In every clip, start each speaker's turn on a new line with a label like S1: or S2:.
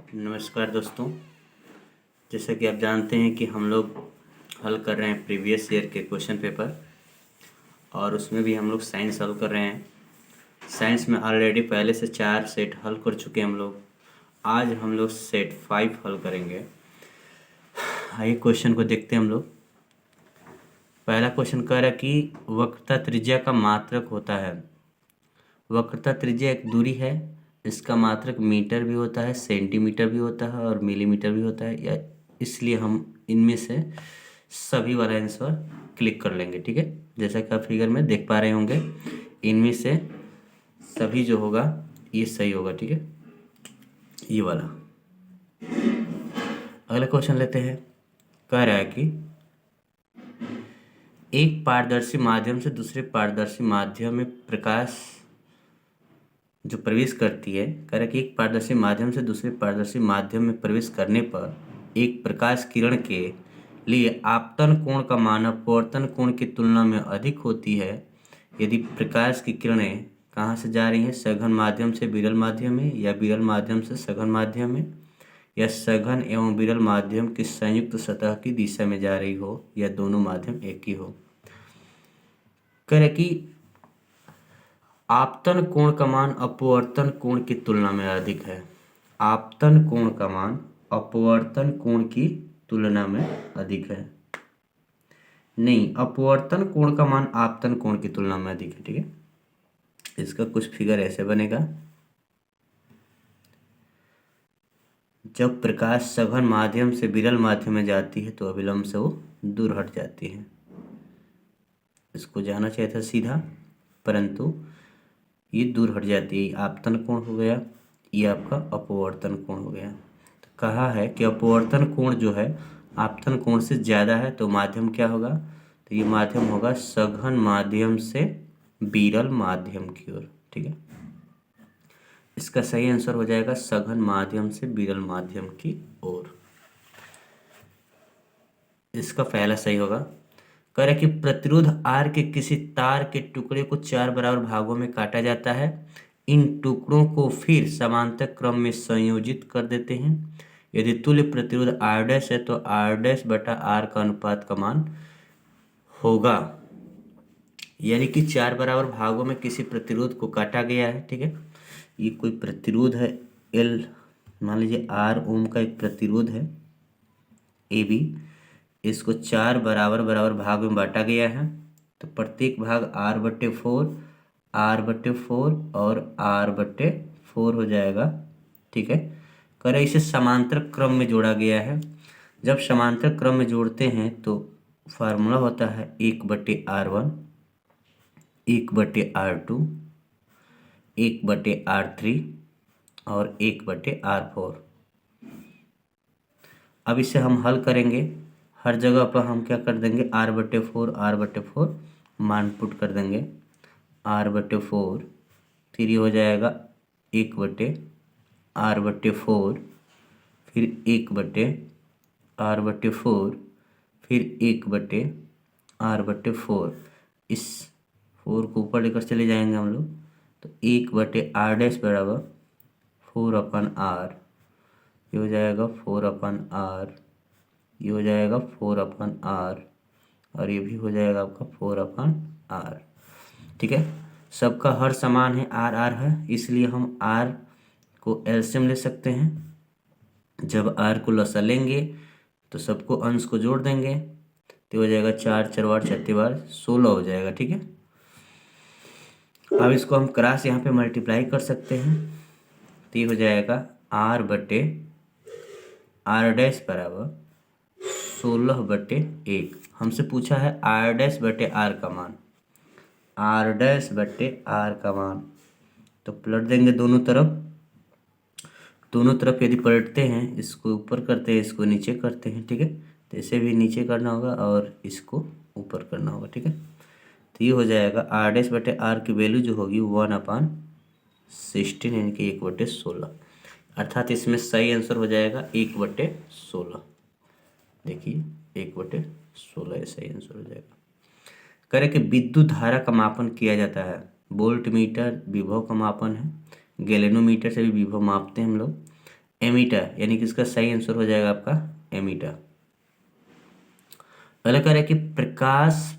S1: नमस्कार दोस्तों। जैसा कि आप जानते हैं कि हम लोग हल कर रहे हैं प्रीवियस ईयर के क्वेश्चन पेपर और उसमें भी हम लोग साइंस हल कर रहे हैं। साइंस में ऑलरेडी पहले से 4 सेट हल कर चुके हैं हम लोग। आज हम लोग सेट 5 हल करेंगे। आइए क्वेश्चन को देखते हैं हम लोग। पहला क्वेश्चन कह रहा है कि वक्रता त्रिज्या का मात्रक होता है। वक्रता त्रिज्या एक दूरी है, इसका मात्रक मीटर भी होता है, सेंटीमीटर भी होता है और मिलीमीटर भी होता है। या इसलिए हम इनमें से सभी वाला आंसर क्लिक कर लेंगे। ठीक है, जैसा कि आप फिगर में देख पा रहे होंगे, इनमें से सभी जो होगा ये सही होगा। ठीक है, ये वाला। अगला क्वेश्चन लेते हैं। कह रहा है कि एक पारदर्शी माध्यम से दूसरे पारदर्शी माध्यम में प्रकाश जो प्रवेश करती है, कह रहा है कि एक पारदर्शी माध्यम से दूसरे पारदर्शी माध्यम में प्रवेश करने पर एक प्रकाश किरण के लिए आपतन कोण का मान अपवर्तन कोण की तुलना में अधिक होती है यदि प्रकाश की किरणें कहाँ से जा रही हैं, सघन माध्यम से विरल माध्यम में, या विरल माध्यम से सघन माध्यम में, या सघन एवं विरल माध्यम की संयुक्त सतह की दिशा में जा रही हो, या दोनों माध्यम एक ही हो। कह रहे कि आपतन कोण का मान अपवर्तन कोण की तुलना में अधिक है। आपतन कोण का मान अपवर्तन कोण की तुलना में अधिक है। नहीं, अपवर्तन कोण का मान आपतन कोण की तुलना में अधिक है। ठीक है, इसका कुछ फिगर ऐसे बनेगा। जब प्रकाश सघन माध्यम से विरल माध्यम में जाती है तो अविलंब से वो दूर हट जाती है। इसको जाना चाहिए था सीधा, परंतु ये दूर हट जाती है। आपतन कोण हो गया, ये आपका अपवर्तन कोण हो गया। तो कहा है कि अपवर्तन कोण जो है आपतन कोण से ज़्यादा है, तो माध्यम क्या होगा, तो ये माध्यम होगा सघन माध्यम से विरल माध्यम की ओर। ठीक है, इसका सही आंसर हो जाएगा सघन माध्यम से विरल माध्यम की ओर। इसका पहला सही होगा। कह रहे कि प्रतिरोध R के किसी तार के टुकड़े को 4 बराबर भागों में काटा जाता है। इन टुकड़ों को फिर समांतर क्रम में संयोजित कर देते हैं। यदि तुल्य प्रतिरोध R' है तो R' बटा R का अनुपात का मान होगा। यानी कि 4 बराबर भागों में किसी प्रतिरोध को काटा गया है। ठीक है, ये कोई प्रतिरोध है L, मान लीजिए R ओम का एक प्रतिरोध है AB। इसको 4 बराबर बराबर भाग में बांटा गया है, तो प्रत्येक भाग R/4 R/4 और R/4 हो जाएगा। ठीक है, करें इसे समांतर क्रम में जोड़ा गया है। जब समांतर क्रम में जोड़ते हैं तो फार्मूला होता है 1/R1, 1/R2, 1/R3 और 1/R4। अब इसे हम हल करेंगे। हर जगह पर हम क्या कर देंगे, R/4 मान पुट कर देंगे। R/4 फिर ये हो जाएगा 1/R/4, फिर 1/R/4, फिर 1/R/4। इस 4 को ऊपर लेकर चले जाएंगे हम लोग, तो 1/R' बराबर 4/R, ये हो जाएगा 4/R, ये हो जाएगा 4/R और ये भी हो जाएगा आपका 4/R। ठीक है, सबका हर समान है, R R है, इसलिए हम R को एलसीएम ले सकते हैं। जब R को लसा लेंगे तो सबको अंश को जोड़ देंगे, तो हो जाएगा 4 4 6 16 हो जाएगा। ठीक है, अब इसको हम क्रॉस यहाँ पे मल्टीप्लाई कर सकते हैं, तो ये हो जाएगा R/R' बराबर 16/1। हमसे पूछा है R'/R का मान, R'/R का मान, तो पलट देंगे दोनों तरफ। दोनों तरफ यदि पलटते हैं, इसको ऊपर करते हैं, इसको नीचे करते हैं। ठीक है, तो इसे भी नीचे करना होगा और इसको ऊपर करना होगा। ठीक है, तो ये हो जाएगा R'/R की वैल्यू जो होगी 1/16 यानी कि 1/16, अर्थात इसमें सही आंसर हो जाएगा 1/16। देखिए 1/16 सही आंसर हो जाएगा। कह रहे कि विद्युत धारा का मापन किया जाता है। वोल्ट मीटर विभव का मापन है, गैलेनोमीटर से भी विभव मापते हैं हम लोग। एमीटर, यानी कि इसका सही आंसर हो जाएगा आपका एमीटर। अगला कह रहा है कि प्रकाश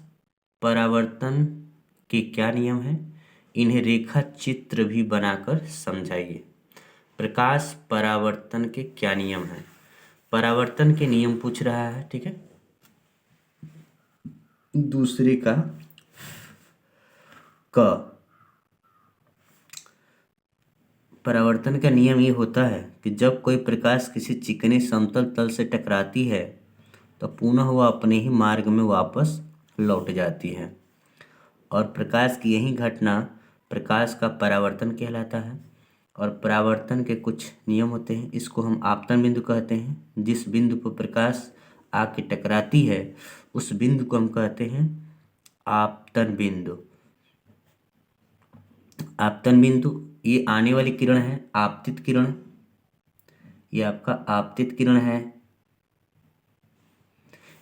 S1: परावर्तन के क्या नियम हैं, इन्हें रेखा चित्र भी बनाकर समझाइए। प्रकाश परावर्तन के क्या नियम हैं, परावर्तन के नियम पूछ रहा है, ठीक है। दूसरे का परावर्तन का नियम ये होता है कि जब कोई प्रकाश किसी चिकने समतल तल से टकराती है तो पुनः वह अपने ही मार्ग में वापस लौट जाती है, और प्रकाश की यही घटना प्रकाश का परावर्तन कहलाता है। और परावर्तन के कुछ नियम होते हैं, इसको हम आपतन बिंदु कहते हैं। जिस बिंदु पर प्रकाश आके टकराती है उस बिंदु को हम कहते हैं आपतन बिंदु। आपतन बिंदु, ये आने वाली किरण है आपतित किरण, ये आपका आपतित किरण है।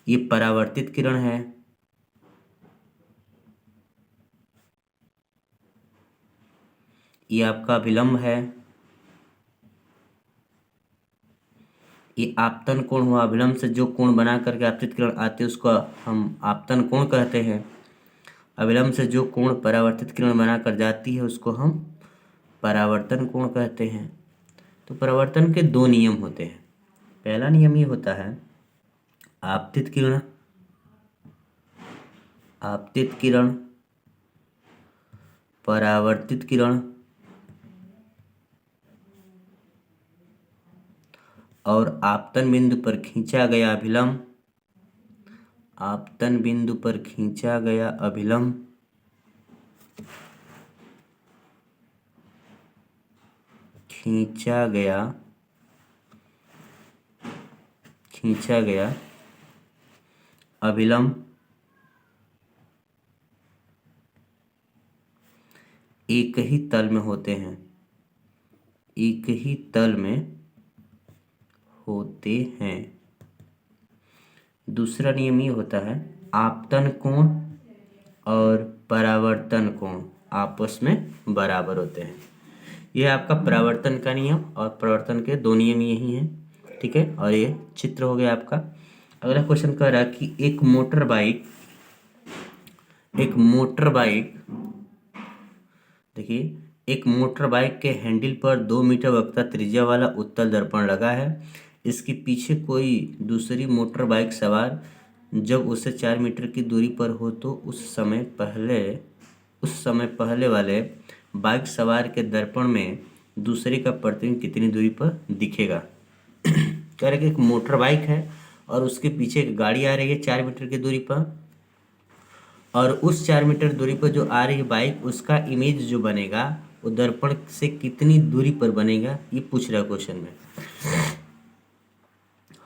S1: ये परावर्तित किरण है, ये आपका विलंब है। ये आपतन कोण हुआ, विलंब से जो कोण बना करके आपतित किरण आते हैं उसको हम आपतन कोण कहते हैं। अविलंब से जो कोण परावर्तित किरण बनाकर जाती है उसको हम परावर्तन कोण कहते हैं। तो परावर्तन के दो नियम होते हैं। पहला नियम ये होता है आपतित किरण, आपतित किरण, परावर्तित किरण और आपतन बिंदु पर खींचा गया अभिलंब, आपतन बिंदु पर खींचा गया अभिलंब खींचा गया अभिलंब एक ही तल में होते हैं, एक ही तल में होते हैं। दूसरा नियम ये होता है आपतन कोण और परावर्तन कोण आपस में बराबर होते हैं। यह आपका परावर्तन का नियम और परावर्तन के दो नियम यही हैं, ठीक है। और ये चित्र हो गया आपका। अगला क्वेश्चन कह रहा है कि एक मोटर बाइक देखिए, एक मोटर बाइक के हैंडल पर 2 मीटर वक्रता त्रिज्या वाला उत्तल दर्पण लगा है। इसके पीछे कोई दूसरी मोटर बाइक सवार जब उससे 4 मीटर की दूरी पर हो तो उस समय पहले वाले बाइक सवार के दर्पण में दूसरे का प्रतिबिंब कितनी दूरी पर दिखेगा। कह रहे कि एक मोटर बाइक है और उसके पीछे एक गाड़ी आ रही है 4 मीटर की दूरी पर, और उस 4 मीटर दूरी पर जो आ रही है बाइक, उसका इमेज जो बनेगा वो दर्पण से कितनी दूरी पर बनेगा, ये पूछ रहा है क्वेश्चन में।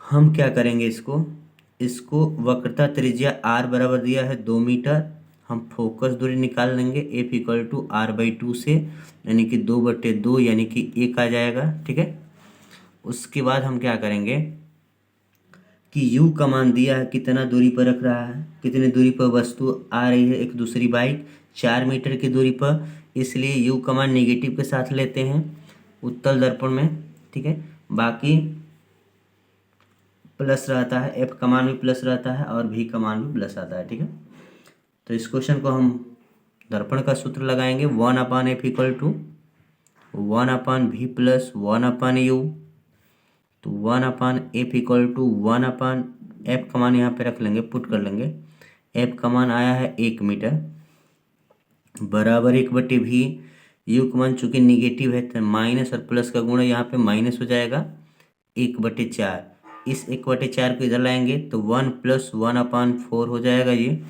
S1: हम क्या करेंगे, इसको वक्रता त्रिज्या r बराबर दिया है 2 मीटर, हम फोकस दूरी निकाल लेंगे F इक्वल टू r/2 से, यानी कि 2/2 यानी कि 1 आ जाएगा, ठीक है। उसके बाद हम क्या करेंगे कि u का मान दिया है कितना दूरी पर रख रहा है, कितनी दूरी पर वस्तु आ रही है, एक दूसरी बाइक 4 मीटर की दूरी पर, इसलिए u का मान नेगेटिव के साथ लेते हैं उत्तल दर्पण में, ठीक है। बाकी प्लस रहता है, f का मान भी प्लस रहता है और v का मान भी प्लस आता है, ठीक है। तो इस क्वेश्चन को हम दर्पण का सूत्र लगाएंगे 1/f equal to 1/v plus 1/u। तो 1/f इक्वल टू 1/f का मान यहाँ पे रख लेंगे, पुट कर लेंगे। f का मान आया है 1 मीटर बराबर 1/v। u का मान चूंकि निगेटिव है तो माइनस और प्लस का गुणा यहाँ पे माइनस हो जाएगा 1/4। इस 1/4 को इधर लाएंगे तो 1 प्लस 1/4 हो जाएगा ये,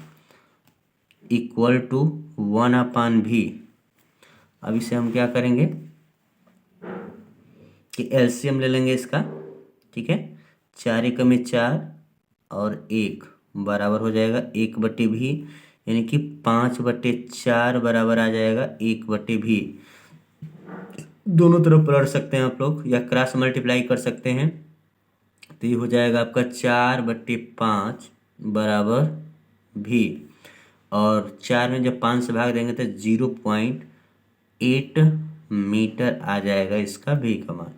S1: इक्वल टू 1/v। अब इसे हम क्या करेंगे कि एलसीएम ले लेंगे इसका, ठीक है। 4 एकम में 4 और 1 बराबर हो जाएगा 1/v, यानी कि 5/4 बराबर आ जाएगा 1/v। दोनों तरफ पलट सकते हैं आप लोग या क्रॉस मल्टीप्लाई कर सकते हैं, तो ये हो जाएगा आपका 4/5 बराबर v, और 4 में जब 5 से भाग देंगे तो 0.8 मीटर आ जाएगा इसका v का मान।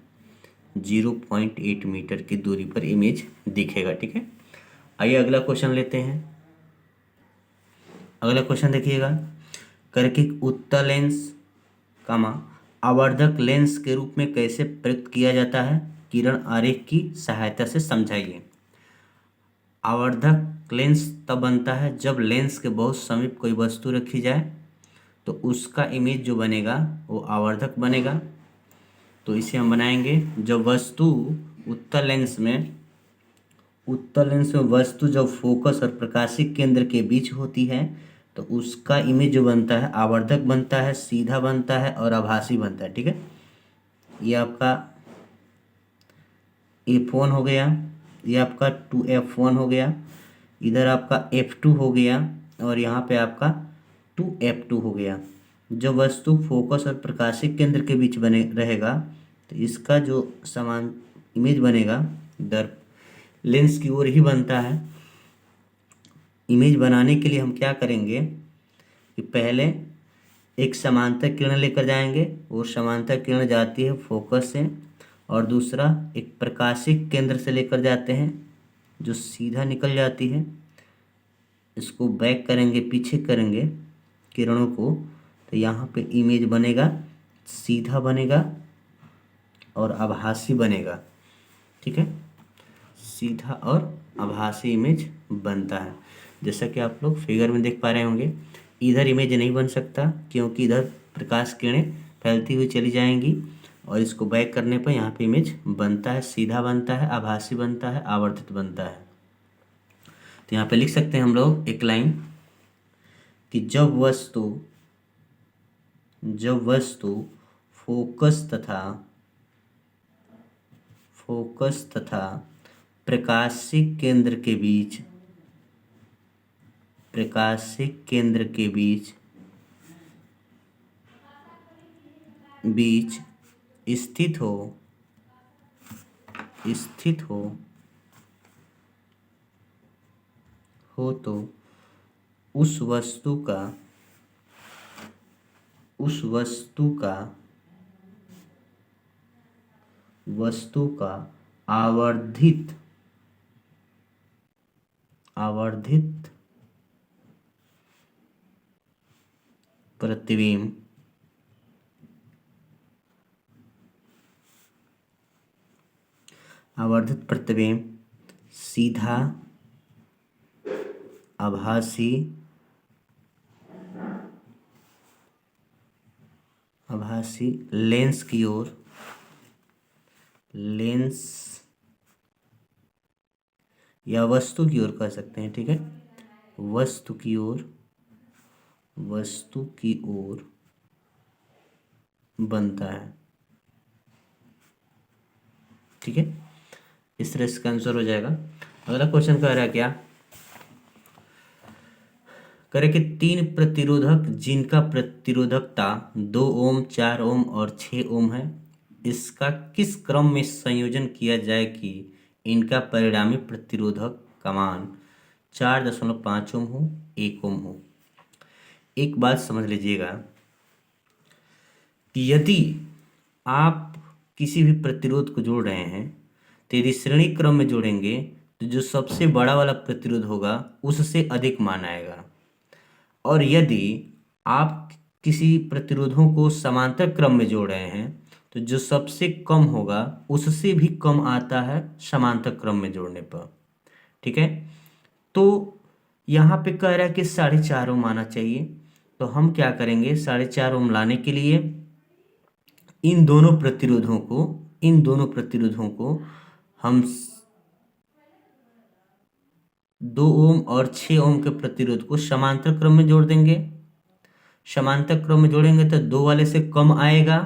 S1: 0.8 मीटर की दूरी पर इमेज दिखेगा। ठीक है, आइए अगला क्वेश्चन लेते हैं। अगला क्वेश्चन देखिएगा, करके उत्तल लेंस आवर्धक लेंस के रूप में कैसे प्रयुक्त किया जाता है, किरण आरेख की सहायता से समझाइए। आवर्धक लेंस तब बनता है जब लेंस के बहुत समीप कोई वस्तु रखी जाए तो उसका इमेज जो बनेगा वो आवर्धक बनेगा। तो इसे हम बनाएंगे जब वस्तु उत्तल लेंस में वस्तु जब फोकस और प्रकाशिक केंद्र के बीच होती है तो उसका इमेज जो बनता है आवर्धक बनता है, सीधा बनता है और आभासी बनता है। ठीक है, ये आपका F1 हो गया, ये आपका 2F1 हो गया, इधर आपका F2 हो गया और यहाँ पे आपका 2F2 हो गया। जब वस्तु फोकस और प्रकाशिक केंद्र के बीच बने रहेगा तो इसका जो समान इमेज बनेगा दर्प लेंस की ओर ही बनता है। इमेज बनाने के लिए हम क्या करेंगे कि पहले एक समांतर किरण लेकर जाएंगे और समांतर किरण जाती है फोकस से, और दूसरा एक प्रकाशिक केंद्र से लेकर जाते हैं जो सीधा निकल जाती है। इसको बैक करेंगे, पीछे करेंगे किरणों को, तो यहाँ पे इमेज बनेगा, सीधा बनेगा और आभासी बनेगा। ठीक है, सीधा और आभासी इमेज बनता है। जैसा कि आप लोग फिगर में देख पा रहे होंगे, इधर इमेज नहीं बन सकता क्योंकि इधर प्रकाश किरणें फैलती हुई चली जाएंगी, और इसको बैक करने पर यहाँ पे इमेज बनता है, सीधा बनता है, आभासी बनता है, आवर्धित बनता है। तो यहाँ पे लिख सकते हैं हम लोग एक लाइन कि जब वस्तु फोकस तथा प्रकाशिक केंद्र के बीच स्थित हो तो उस वस्तु का आवर्धित प्रतिबिंब सीधा, आभासी लेंस या वस्तु की ओर कह सकते हैं। ठीक है, वस्तु की ओर बनता है। ठीक है, इस तरह इसका आंसर हो जाएगा। अगला क्वेश्चन कह रहा है क्या, करे कि 3 प्रतिरोधक जिनका प्रतिरोधकता 2 ओम, 4 ओम और 6 ओम है, इसका किस क्रम में संयोजन किया जाए कि इनका परिणामी प्रतिरोधक का मान 4.5 ओम हो, 1 ओम हो। एक बात समझ लीजिएगा कि यदि आप किसी भी प्रतिरोध को जोड़ रहे हैं तो यदि श्रेणी क्रम में जोड़ेंगे तो जो सबसे बड़ा वाला प्रतिरोध होगा उससे अधिक मान आएगा, और यदि आप किसी प्रतिरोधों को समांतर क्रम में जोड़ रहे हैं तो जो सबसे कम होगा उससे भी कम आता है समांतर क्रम में जोड़ने पर। ठीक है, तो यहाँ पे कह रहा है कि 4.5 ओम आना चाहिए। तो हम क्या करेंगे, 4.5 ओम लाने के लिए इन दोनों प्रतिरोधों को हम 2 ओम और 6 ओम के प्रतिरोध को समांतर क्रम में जोड़ देंगे। समांतर क्रम में जोड़ेंगे तो 2 वाले से कम आएगा।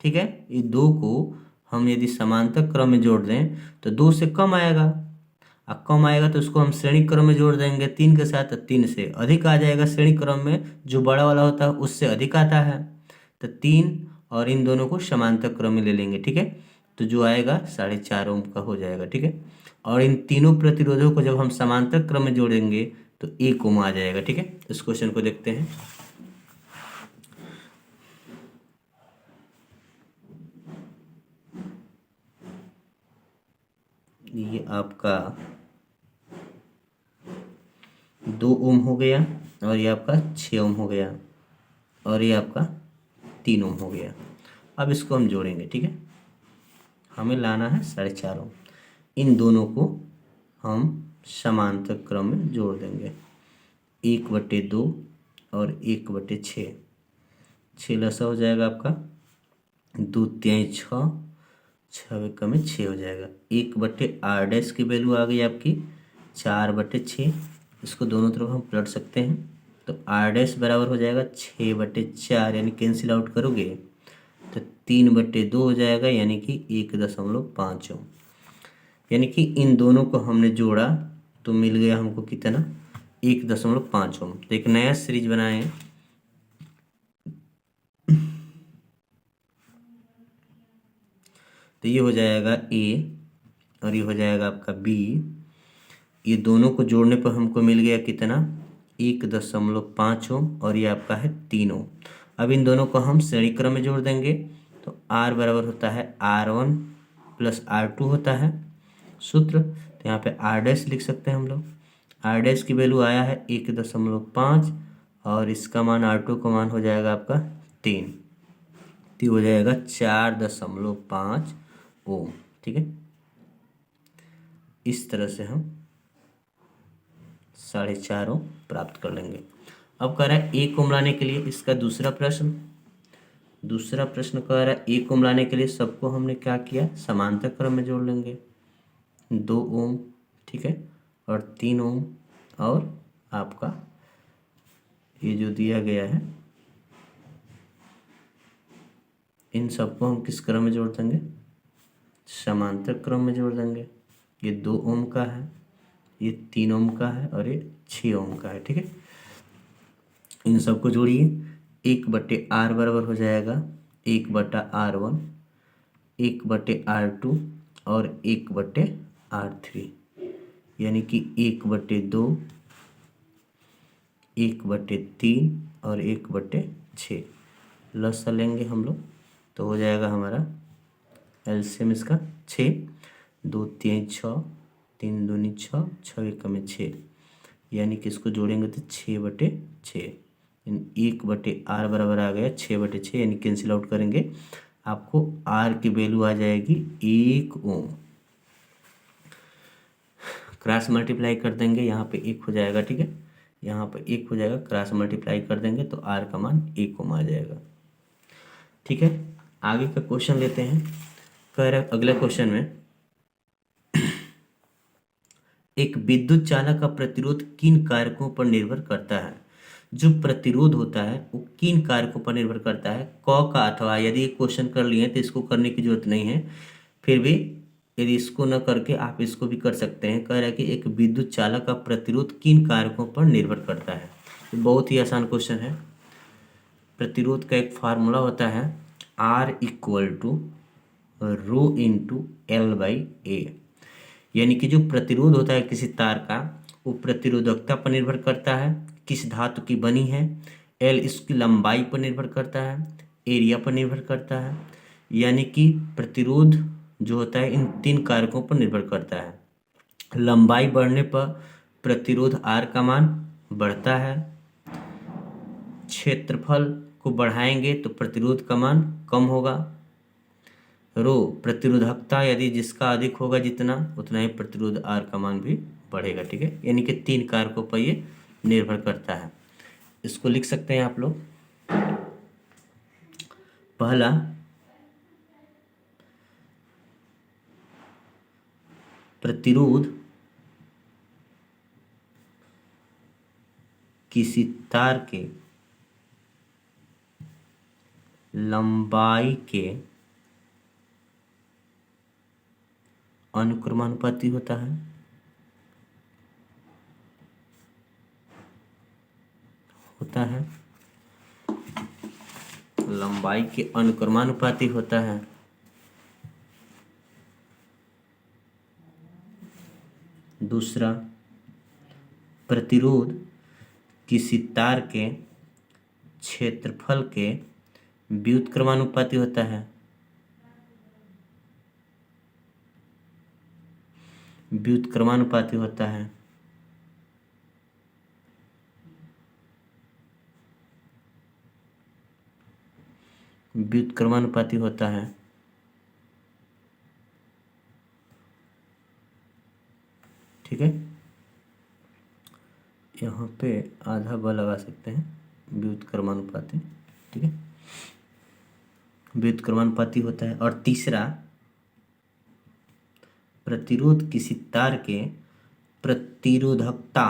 S1: ठीक है, ये 2 को हम यदि समांतर क्रम में जोड़ दें तो 2 से कम आएगा, और कम आएगा तो उसको हम श्रेणी क्रम में जोड़ देंगे 3 के साथ, तो 3 से अधिक आ जाएगा। श्रेणी क्रम में जो बड़ा वाला होता है उससे अधिक आता है, तो 3 और इन दोनों को समांतर क्रम में ले लेंगे। ठीक है, तो जो आएगा 4.5 ओम का हो जाएगा। ठीक है, और इन तीनों प्रतिरोधों को जब हम समांतर क्रम में जोड़ेंगे तो 1 ओम आ जाएगा। ठीक है, इस क्वेश्चन को देखते हैं। ये आपका 2 ओम हो गया, और ये आपका 6 ओम हो गया, और ये आपका 3 ओम हो गया। अब इसको हम जोड़ेंगे, ठीक है। हमें लाना है 4.5 ओम। इन दोनों को हम समांतर क्रम में जोड़ देंगे। 1/2 और 1/6, 6 लसा हो जाएगा आपका, 2 तिहाई 6, 6 एकम में 6 हो जाएगा। 1/r' की वैल्यू आ गई आपकी 4/6। इसको दोनों तरफ हम पलट सकते हैं, तो r' बराबर हो जाएगा 6/4, यानी कैंसिल आउट करोगे तो 3/2 हो जाएगा, यानी कि 1.5 ओम। यानी कि इन दोनों को हमने जोड़ा तो मिल गया हमको कितना, 1.5 ओम। तो एक नया सीरीज बनाए हैं, तो ये हो जाएगा ए और ये हो जाएगा आपका बी। ये दोनों को जोड़ने पर हमको मिल गया कितना, 1.5 ओम, और ये आपका है 3 ओम। अब इन दोनों को हम श्रेणी क्रम में जोड़ देंगे, तो R बराबर होता है R1 + R2 होता है सूत्र। तो यहाँ पे R' लिख सकते हैं हम लोग। R' की वैल्यू आया है 1.5, और इसका मान R2 का मान हो जाएगा आपका 3, तो हो जाएगा 4.5 ओम, ठीक है। इस तरह से हम 4.5 ओम प्राप्त कर लेंगे। अब कह रहा है 1 ओम लाने के लिए, इसका दूसरा प्रश्न कह रहा है 1 ओम लाने के लिए सबको हमने क्या किया, समांतर क्रम में जोड़ लेंगे। 2 ओम, ठीक है, और 3 ओम, और आपका ये जो दिया गया है इन सबको हम किस क्रम में जोड़ देंगे, समांतर क्रम में जोड़ देंगे। ये 2 ओम का है, ये 3 ओम का है, और ये 6 ओम का है, ठीक है। इन सबको जोड़िए, 1/r बराबर हो जाएगा 1/r1, 1/r2 और 1/r3, यानी कि 1/2, 1/3 और 1/6 लसा लेंगे हम लोग, तो हो जाएगा हमारा एलसीएम इसका 6, 2 तिहाई 6, 3 दूनी 6, 6 एकम में 6, यानी कि इसको जोड़ेंगे तो 6/6, 1/r बराबर आ गया 6/6, यानी कैंसिल आउट करेंगे, आपको r की वैल्यू आ जाएगी 1 ओम। क्रॉस मल्टीप्लाई कर देंगे, यहाँ पे 1 हो जाएगा, ठीक है, यहाँ पे 1 हो जाएगा, क्रॉस मल्टीप्लाई कर देंगे तो r का मान 1 ओम आ जाएगा, ठीक है। आगे का क्वेश्चन लेते हैं। कह रहा है अगले क्वेश्चन में, एक विद्युत चालक का प्रतिरोध किन कारकों पर निर्भर करता है। जो प्रतिरोध होता है वो किन कारकों पर निर्भर करता है, क का अथवा। यदि क्वेश्चन कर लिए तो इसको करने की जरूरत नहीं है, फिर भी यदि इसको न करके आप इसको भी कर सकते हैं। कह रहा है कि एक विद्युत चालक का प्रतिरोध किन कारकों पर निर्भर करता है। तो बहुत ही आसान क्वेश्चन है। प्रतिरोध का एक फार्मूला होता है R = ρ×L/A, यानी कि जो प्रतिरोध होता है किसी तार का, वो प्रतिरोधकता पर निर्भर करता है, किस धातु की बनी है, L इसकी लंबाई पर निर्भर करता है, एरिया पर निर्भर करता है, यानी कि प्रतिरोध जो होता है इन 3 कारकों पर निर्भर करता है। लंबाई बढ़ने पर प्रतिरोध R का मान बढ़ता है, क्षेत्रफल को बढ़ाएंगे तो प्रतिरोध का मान कम होगा। रो प्रतिरोधकता, यदि जिसका अधिक होगा जितना, उतना ही प्रतिरोध R का मान भी बढ़ेगा, ठीक है। यानी कि 3 कारकों पर ये निर्भर करता है। इसको लिख सकते हैं आप लोग। पहला, प्रतिरोध किसी तार के लंबाई के अनुक्रमानुपाती होता है। लंबाई के अनुक्रमानुपाती होता है। दूसरा, प्रतिरोध किसी तार के क्षेत्रफल के व्युत्क्रमानुपाती होता है। व्युत्क्रमानुपाती होता है। व्युत्क्रमानुपाती होता है। ठीक है, यहाँ पे आधा ब लगा सकते हैं, व्युत्क्रमानुपाती। ठीक है, व्युत्क्रमानुपाती होता है। और तीसरा, प्रतिरोध किसी तार के प्रतिरोधकता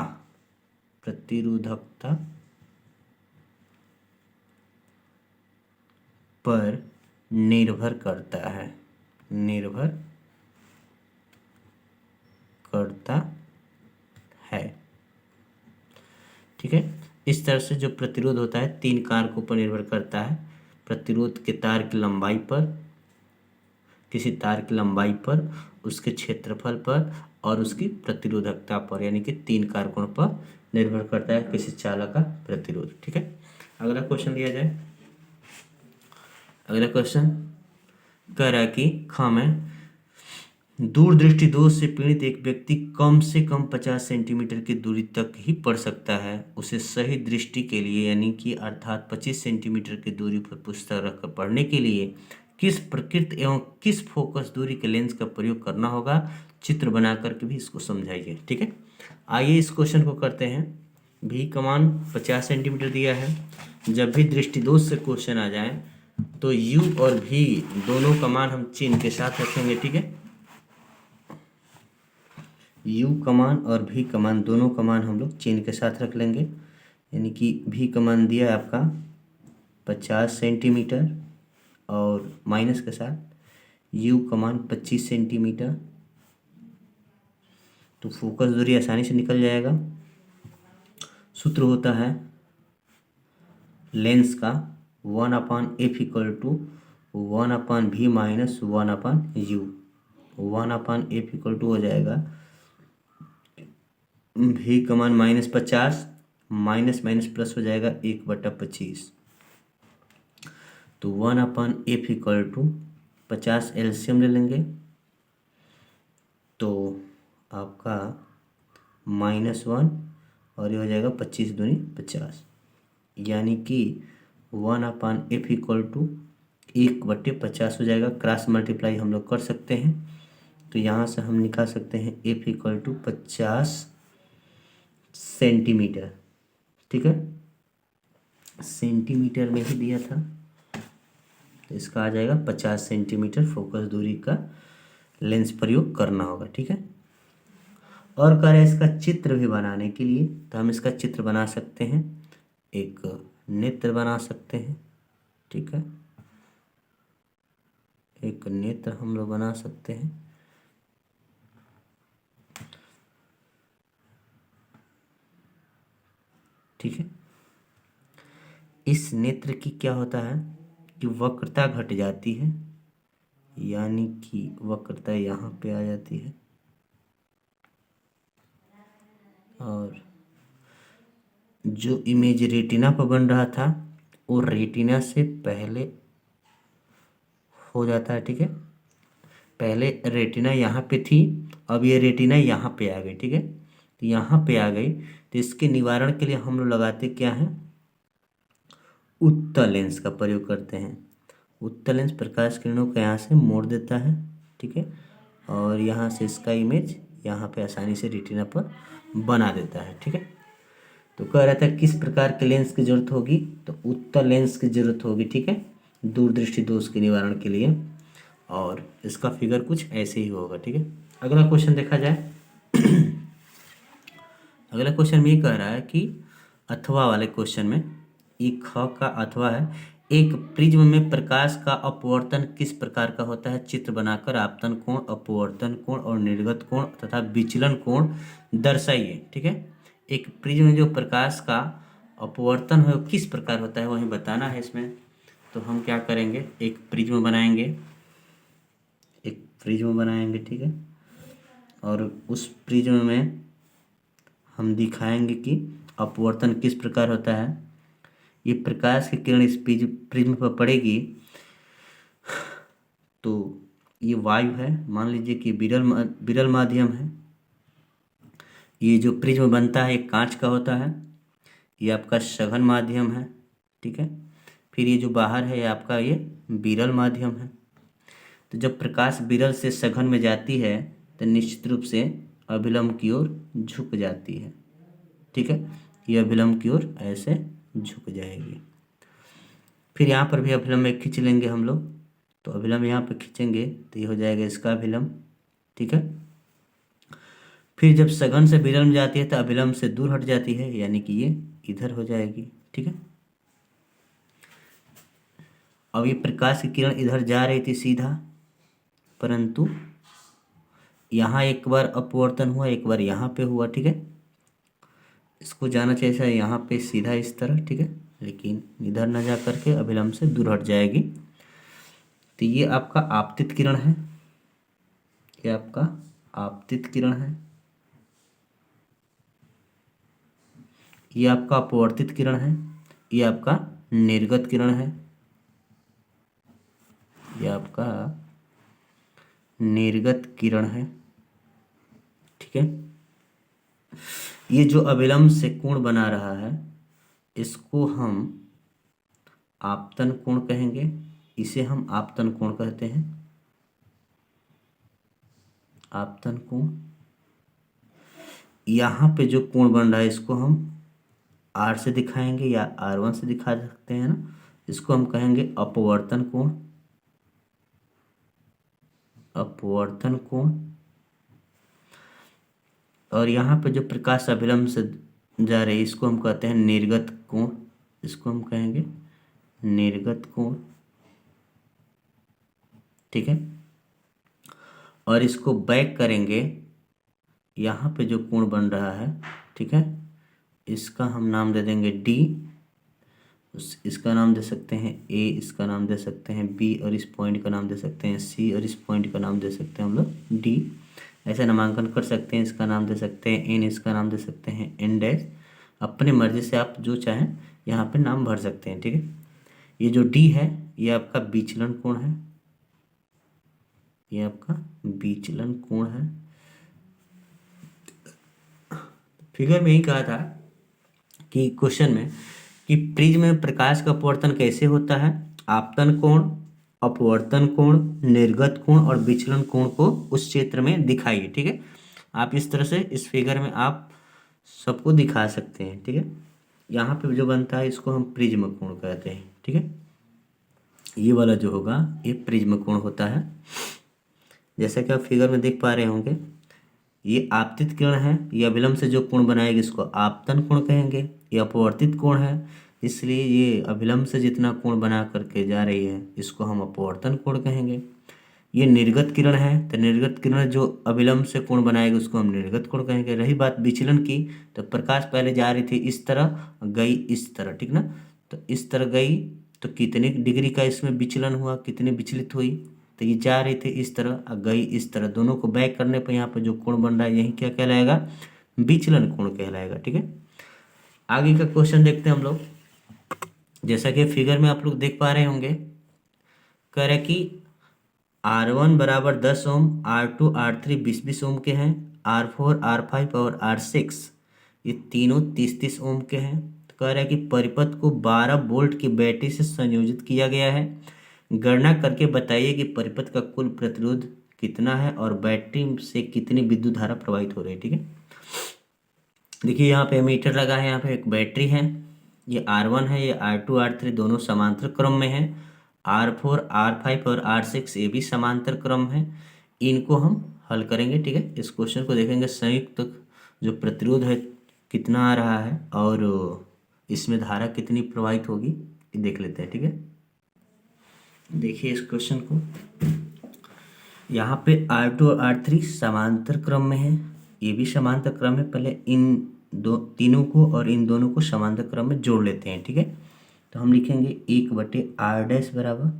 S1: पर निर्भर करता है, ठीक है। इस तरह से जो प्रतिरोध होता है 3 कारकों पर निर्भर करता है। प्रतिरोध के तार की लंबाई पर, किसी तार की लंबाई पर, उसके क्षेत्रफल पर और उसकी प्रतिरोधकता पर, यानी कि 3 कारकों पर निर्भर करता है किसी चालक का प्रतिरोध। ठीक है, अगला क्वेश्चन लिया जाए। अगला क्वेश्चन कह रहा है कि में दूरदृष्टि दोष से पीड़ित एक व्यक्ति कम से कम 50 सेंटीमीटर की दूरी तक ही पढ़ सकता है। उसे सही दृष्टि के लिए, यानी कि अर्थात 25 सेंटीमीटर की दूरी पर पुस्तक रखकर पढ़ने के लिए किस प्रकृति एवं किस फोकस दूरी के लेंस का प्रयोग करना होगा, चित्र बना करके भी इसको समझाइए। ठीक है, आइए इस क्वेश्चन को करते हैं। भी कमान 50 सेंटीमीटर दिया है। जब भी दृष्टि दोष से क्वेश्चन आ जाए तो यू और भी दोनों कमान हम चिन्ह के साथ रखेंगे। ठीक है, यू कमान और भी कमान, दोनों कमान हम लोग चिन्ह के साथ रख लेंगे। यानी कि भी कमान दिया है आपका 50 सेंटीमीटर और माइनस के साथ यू कमान 25 सेंटीमीटर। तो फोकस दूरी आसानी से निकल जाएगा। सूत्र होता है लेंस का 1/f = 1/v minus 1/u। 1/f हो जाएगा भी कमान -50 माइनस माइनस प्लस हो जाएगा 1/25। तो 1/f = 50 एलसीएम ले लेंगे तो आपका -1 और ये हो जाएगा 25 दूनी 50, यानी कि 1/f = 1/50 हो जाएगा। क्रॉस मल्टीप्लाई हम लोग कर सकते हैं, तो यहाँ से हम निकाल सकते हैं f = 50 सेंटीमीटर। ठीक है, सेंटीमीटर में ही दिया था तो इसका आ जाएगा 50 सेंटीमीटर फोकस दूरी का लेंस प्रयोग करना होगा। ठीक है, और कह रहे हैं इसका चित्र भी बनाने के लिए, तो हम इसका चित्र बना सकते हैं, एक नेत्र बना सकते हैं। ठीक है, एक नेत्र हम लोग बना सकते हैं। ठीक है, इस नेत्र की क्या होता है कि वक्रता घट जाती है, यानी कि वक्रता यहाँ पे आ जाती है और जो इमेज रेटिना पर बन रहा था वो रेटिना से पहले हो जाता है। ठीक है, पहले रेटिना यहाँ पे थी, अब ये रेटिना यहाँ पे आ गई। ठीक है, तो यहाँ पे आ गई, तो इसके निवारण के लिए हम लोग लगाते क्या हैं, उत्तल लेंस का प्रयोग करते हैं। उत्तल लेंस प्रकाश किरणों को यहाँ से मोड़ देता है। ठीक है, और यहाँ से इसका इमेज यहाँ पे आसानी से रेटिना पर बना देता है। ठीक है, तो कह रहा था किस प्रकार के लेंस की जरूरत होगी, तो उत्तल लेंस की जरूरत होगी। ठीक है, दूरदृष्टि दोष के निवारण के लिए, और इसका फिगर कुछ ऐसे ही होगा। ठीक है, अगला क्वेश्चन देखा जाए। अगला क्वेश्चन में ये कह रहा है कि अथवा वाले क्वेश्चन में, ये ख का अथवा है, एक प्रिज्म में प्रकाश का अपवर्तन किस प्रकार का होता है, चित्र बनाकर आपतन कोण, अपवर्तन कोण और निर्गत कोण तथा विचलन कोण दर्शाइए। ठीक है, एक प्रिज्म में जो प्रकाश का अपवर्तन है वो किस प्रकार होता है वही बताना है इसमें। तो हम क्या करेंगे, एक प्रिज्म बनाएंगे, ठीक है, और उस प्रिज्म में हम दिखाएंगे कि अपवर्तन किस प्रकार होता है। ये प्रकाश की किरण इस प्रिज्म पर पड़ेगी तो ये वायु है, मान लीजिए कि विरल माध्यम है, ये जो प्रिज्म बनता है ये कांच का होता है। ये आपका सघन माध्यम है, ठीक है। फिर ये जो बाहर है ये आपका ये विरल माध्यम है। तो जब प्रकाश विरल से सघन में जाती है तो निश्चित रूप से अभिलंब की ओर झुक जाती है, ठीक है। ये अभिलंब की ओर ऐसे झुक जाएगी। फिर यहाँ पर भी अभिलंब में खींच लेंगे हम लोग, तो अभिलंब यहाँ पे खींचेंगे तो ये हो जाएगा इसका अभिलंब, ठीक है। फिर जब सघन से विरल में जाती है तो अभिलंब से दूर हट जाती है, यानी कि ये इधर हो जाएगी, ठीक है। अब ये प्रकाश की किरण इधर जा रही थी सीधा, परंतु यहाँ एक बार अपवर्तन हुआ, एक बार यहाँ पे हुआ, ठीक है। इसको जाना चाहिए यहाँ पे सीधा इस तरह, ठीक है, लेकिन इधर न जा करके अभिलंब से दूर हट जाएगी। तो ये आपका आपतित किरण है, ये आपका आपतित किरण है। ये आपका अपवर्तित किरण है, ये आपका निर्गत किरण है, ये आपका निर्गत किरण है, ठीक है। ये जो अभिलंब से कोण बना रहा है इसको हम आपतन कोण कहेंगे, इसे हम आपतन कोण कहते हैं, आपतन कोण। यहाँ पे जो कोण बन रहा है इसको हम R से दिखाएंगे या R1 से दिखा सकते हैं ना, इसको हम कहेंगे अपवर्तन कोण, अपवर्तन कोण। और यहाँ पे जो प्रकाश अभिलंब से जा रही है इसको हम कहते हैं निर्गत कोण, इसको हम कहेंगे निर्गत कोण, ठीक है। और इसको बैक करेंगे, यहाँ पे जो कोण बन रहा है, ठीक है, इसका हम नाम दे देंगे D, इसका नाम दे सकते हैं A, इसका नाम दे सकते हैं B, और इस पॉइंट का नाम दे सकते हैं C, और इस पॉइंट का नाम दे सकते हैं हम लोग D। ऐसे नामांकन कर सकते हैं, इसका नाम दे सकते हैं N, इसका नाम दे सकते हैं N डैश। अपनी मर्जी से आप जो चाहें यहाँ पे नाम भर सकते हैं, ठीक है। ये जो D है ये आपका विचलन कोण है, ये आपका विचलन कोण है। फिगर में ही कहा था कि क्वेश्चन में कि प्रिज्म में प्रकाश का अपवर्तन कैसे होता है, आपतन कोण, अपवर्तन कोण, निर्गत कोण और विचलन कोण को उस क्षेत्र में दिखाइए, ठीक है। आप इस तरह से इस फिगर में आप सबको दिखा सकते हैं, ठीक है। यहाँ पे जो बनता है इसको हम प्रिज्म कोण कहते हैं, ठीक है। ये वाला जो होगा ये प्रिज्म कोण होता है। जैसा कि आप फिगर में देख पा रहे होंगे ये आपतित किरण है, ये अभिलंब से जो कोण बनाएगी इसको आपतन कोण कहेंगे। ये अपवर्तित कोण है, इसलिए ये अभिलंब से जितना कोण बना करके जा रही है इसको हम अपवर्तन कोण कहेंगे। ये निर्गत किरण है, तो निर्गत किरण जो अभिलंब से कोण बनाएगी उसको हम निर्गत कोण कहेंगे। रही बात विचलन की, तो प्रकाश पहले जा रही थी इस तरह, गई इस तरह, ठीक ना। तो इस तरह गई तो कितने डिग्री का इसमें विचलन हुआ, कितनी विचलित हुई, तो ये जा रही थी इस तरह और गई इस तरह, दोनों को बैक करने पर यहाँ पर जो कोण बन रहा है यही क्या कहलाएगा, विचलन कोण कहलाएगा, ठीक है। आगे का क्वेश्चन देखते हैं हम लोग। जैसा कि फिगर में आप लोग देख पा रहे होंगे, कह रहे कि R1 बराबर 10 ओम, R2 R3 20 ओम के हैं, R4 R5 और R6 ये तीनों 30 ओम के हैं। तो कह रहा है कि परिपथ को 12 वोल्ट की बैटरी से संयोजित किया गया है। गणना करके बताइए कि परिपथ का कुल प्रतिरोध कितना है और बैटरी से कितनी विद्युत धारा प्रवाहित हो रही है, ठीक है। देखिए यहाँ पे मीटर लगा है, यहाँ पे एक बैटरी है, ये R1 है, ये R2 R3 दोनों समांतर क्रम में है, R4 R5 और R6 ये भी समांतर क्रम है। इनको हम हल करेंगे, ठीक है। इस क्वेश्चन को देखेंगे संयुक्त जो प्रतिरोध है कितना आ रहा है और इसमें धारा कितनी प्रवाहित होगी ये देख लेते हैं, ठीक है। देखिए इस क्वेश्चन को, यहाँ पे R2 और R3 समांतर क्रम में है, ये भी समांतर क्रम है। पहले इन तीनों को और इन दोनों को समांतर क्रम में जोड़ लेते हैं, ठीक है। तो हम लिखेंगे 1/R डैश बराबर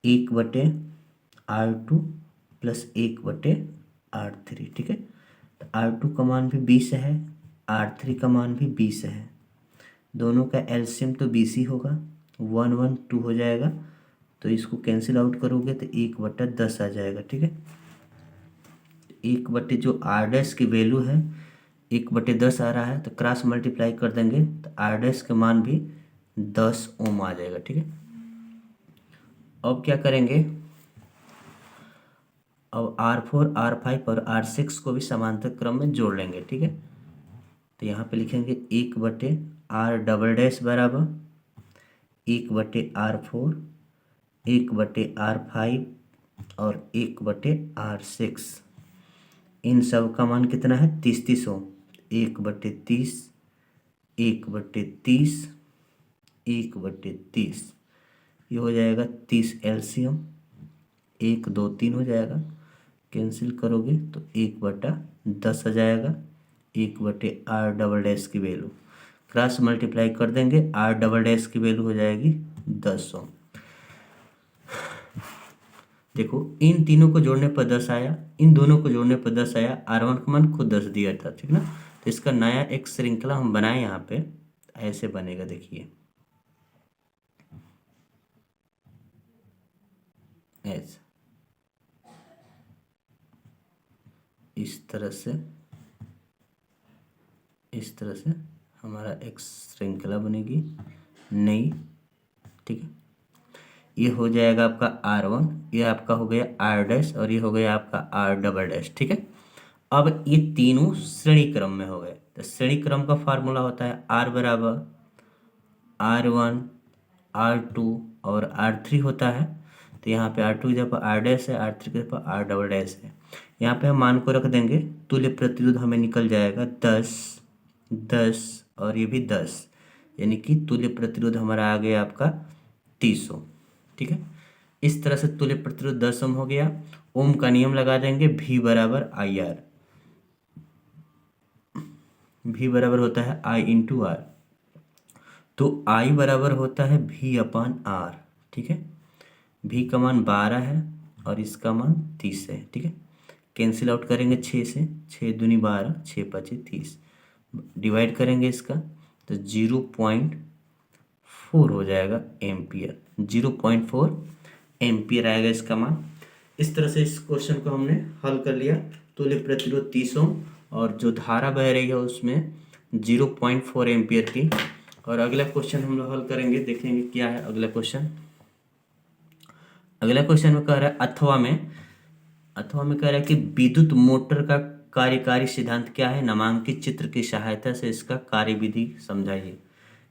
S1: 1/R2 प्लस 1/R3, ठीक है। तो R2 का मान भी 20 है, R3 का मान भी 20 है, दोनों का एलसीएम तो 20 ही होगा, 1 1 2 हो जाएगा, तो इसको कैंसिल आउट करोगे तो 1/10 आ जाएगा, ठीक है। एक बटे जो आर डैश की वैल्यू है 1/10 आ रहा है, तो क्रॉस मल्टीप्लाई कर देंगे तो आर डैश का मान भी 10 ओम आ जाएगा। ठीक है, अब क्या करेंगे, अब R4 R5 और R6 को भी समांतर क्रम में जोड़ लेंगे। ठीक है, तो यहाँ पे लिखेंगे 1/R डबल डैश बराबर 1/R4 1/R5 और 1/R6। इन सब का मान कितना है, 30 ओम। 1/30 1/30 1/30, ये हो जाएगा 30 एलसीएम, 1 2 3 हो जाएगा, कैंसिल करोगे तो 1/10 आ जाएगा। 1/R डबल डैश की वैल्यू क्रॉस मल्टीप्लाई कर देंगे, R डबल डैश की वैल्यू हो जाएगी 10 ओम। देखो इन तीनों को जोड़ने पर 10 आया, इन दोनों को जोड़ने पर 10 आया, R1 का मान खुद 10 दिया था। ठीक ना, तो इसका नया एक श्रृंखला हम बनाए यहाँ पे, ऐसे बनेगा, देखिए ऐसे, इस तरह से हमारा एक श्रृंखला बनेगी नई। ठीक है, ये हो जाएगा आपका R1, ये आपका हो गया R डैश और ये हो गया आपका R डबल डैश। ठीक है, अब ये तीनों श्रेणी क्रम में हो गए, तो श्रेणी क्रम का फार्मूला होता है R बराबर R1 R2 और R3 होता है। तो यहाँ पे R2 की जगह R डैश है, R3 की जगह R डबल डैश है। यहाँ पे हम मान को रख देंगे, तुल्य प्रतिरोध हमें निकल जाएगा 10 10 और ये भी 10, यानी कि तुल्य प्रतिरोध हमारा आ गया आपका 30 ओम। ठीक है, इस तरह से तुल्य प्रतिरोध 10 ओम हो गया। ओम का नियम लगा देंगे, V बराबर IR, V बराबर होता है I इंटू R, तो I बराबर होता है V/R। ठीक है, V का मान 12 है और इसका मान 30 है। ठीक है, कैंसिल आउट करेंगे 6 से, 6 दूनी 12 6 5 30, डिवाइड करेंगे इसका तो 0.4 हो जाएगा एम्पियर, 0.4 एम्पियर आएगा इसका मान। इस तरह से इस क्वेश्चन को हमने हल कर लिया। तुल्य प्रतिरोध 30 ओम और जो धारा बह रही है उसमें 0.4 एम्पियर की। और अगला क्वेश्चन हम लोग हल करेंगे, देखेंगे क्या है अगला क्वेश्चन। अगला क्वेश्चन में कह रहा है अथवा में कह रहा है कि विद्युत मोटर का कार्यकारी सिद्धांत क्या है, नामांकित चित्र की सहायता से इसका कार्यविधि समझाइए।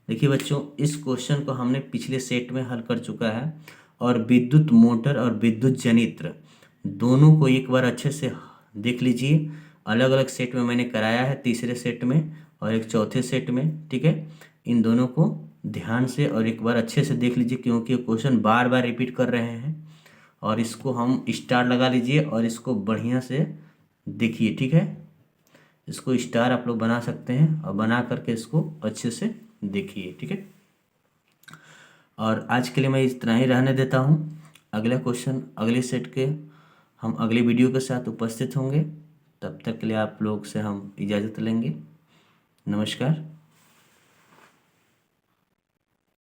S1: देखिए बच्चों, इस क्वेश्चन को हमने पिछले सेट में हल कर चुका है और विद्युत मोटर और विद्युत जनित्र दोनों को एक बार अच्छे से देख लीजिए। अलग अलग सेट में मैंने कराया है, तीसरे सेट में और एक चौथे सेट में। ठीक है, इन दोनों को ध्यान से और एक बार अच्छे से देख लीजिए, क्योंकि क्वेश्चन बार बार रिपीट कर रहे हैं। और इसको हम स्टार लगा लीजिए और इसको बढ़िया से देखिए। ठीक है, इसको स्टार आप लोग बना सकते हैं और बना करके इसको अच्छे से देखिए। ठीक है, और आज के लिए मैं इतना ही रहने देता हूँ। अगला क्वेश्चन अगले सेट के हम अगले वीडियो के साथ उपस्थित होंगे। तब तक के लिए आप लोग से हम इजाज़त लेंगे। नमस्कार।